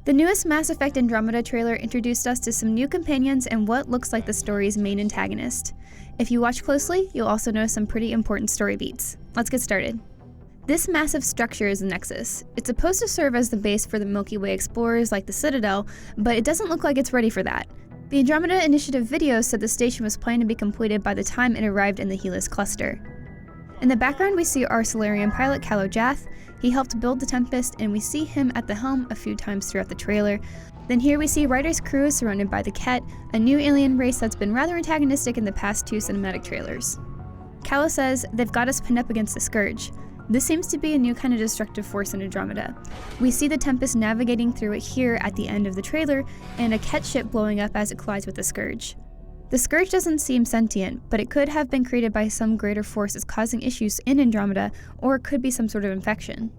The newest Mass Effect Andromeda trailer introduced us to some new companions and what looks like the story's main antagonist. If you watch closely, you'll also notice some pretty important story beats. Let's get started. This massive structure is the Nexus. It's supposed to serve as the base for the Milky Way explorers like the Citadel, but it doesn't look like it's ready for that. The Andromeda Initiative video said the station was planned to be completed by the time it arrived in the Helix cluster. In the background, we see our Solarian pilot, Calo Jath. He helped build the Tempest, and we see him at the helm a few times throughout the trailer. Then here we see Ryder's crew surrounded by the Ket, a new alien race that's been rather antagonistic in the past two cinematic trailers. Calo says they've got us pinned up against the Scourge. This seems to be a new kind of destructive force in Andromeda. We see the Tempest navigating through it here at the end of the trailer, and a Ket ship blowing up as it collides with the Scourge. The Scourge doesn't seem sentient, but it could have been created by some greater forces causing issues in Andromeda, or it could be some sort of infection.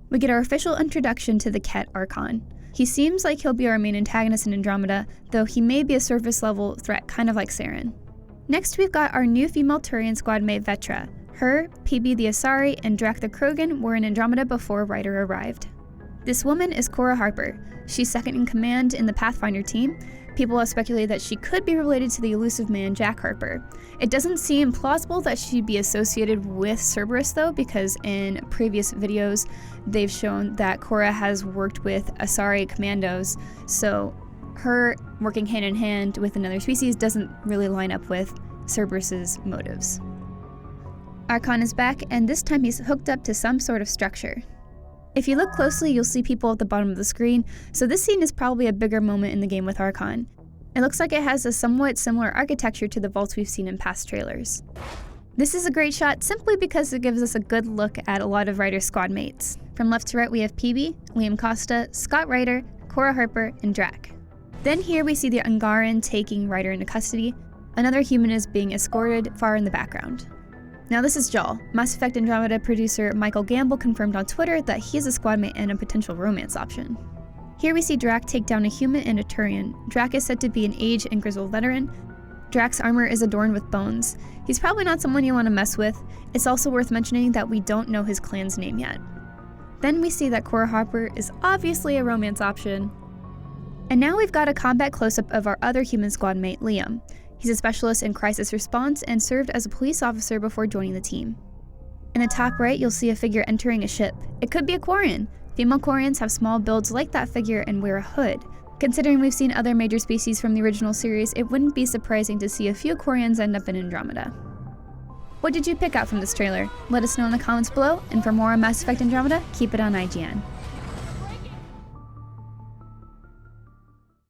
We get our official introduction to the Ket Archon. He seems like he'll be our main antagonist in Andromeda, though he may be a surface-level threat kind of like Saren. Next we've got our new female Turian squad mate Vetra. Her, PB the Asari, and Drac the Krogan were in Andromeda before Ryder arrived. This woman is Cora Harper. She's second in command in the Pathfinder team. People have speculated that she could be related to the elusive man Jack Harper. It doesn't seem plausible that she'd be associated with Cerberus though, because in previous videos they've shown that Cora has worked with Asari commandos, so her working hand in hand with another species doesn't really line up with Cerberus's motives. Archon is back, and this time he's hooked up to some sort of structure. If you look closely, you'll see people at the bottom of the screen, so this scene is probably a bigger moment in the game with Archon. It looks like it has a somewhat similar architecture to the vaults we've seen in past trailers. This is a great shot simply because it gives us a good look at a lot of Ryder's squad mates. From left to right we have PB, Liam Costa, Scott Ryder, Cora Harper, and Drac. Then here we see the Ungaran taking Ryder into custody. Another human is being escorted far in the background. Now this is Jal. Mass Effect Andromeda producer Michael Gamble confirmed on Twitter that he is a squad mate and a potential romance option. Here we see Drac take down a human and a Turian. Drac is said to be an aged and grizzled veteran. Drac's armor is adorned with bones. He's probably not someone you want to mess with. It's also worth mentioning that we don't know his clan's name yet. Then we see that Cora Harper is obviously a romance option. And now we've got a combat close-up of our other human squad mate, Liam. He's a specialist in crisis response and served as a police officer before joining the team. In the top right, you'll see a figure entering a ship. It could be a Quarian. Female Quarians have small builds like that figure and wear a hood. Considering we've seen other major species from the original series, it wouldn't be surprising to see a few Quarians end up in Andromeda. What did you pick out from this trailer? Let us know in the comments below, and for more on Mass Effect Andromeda, keep it on IGN.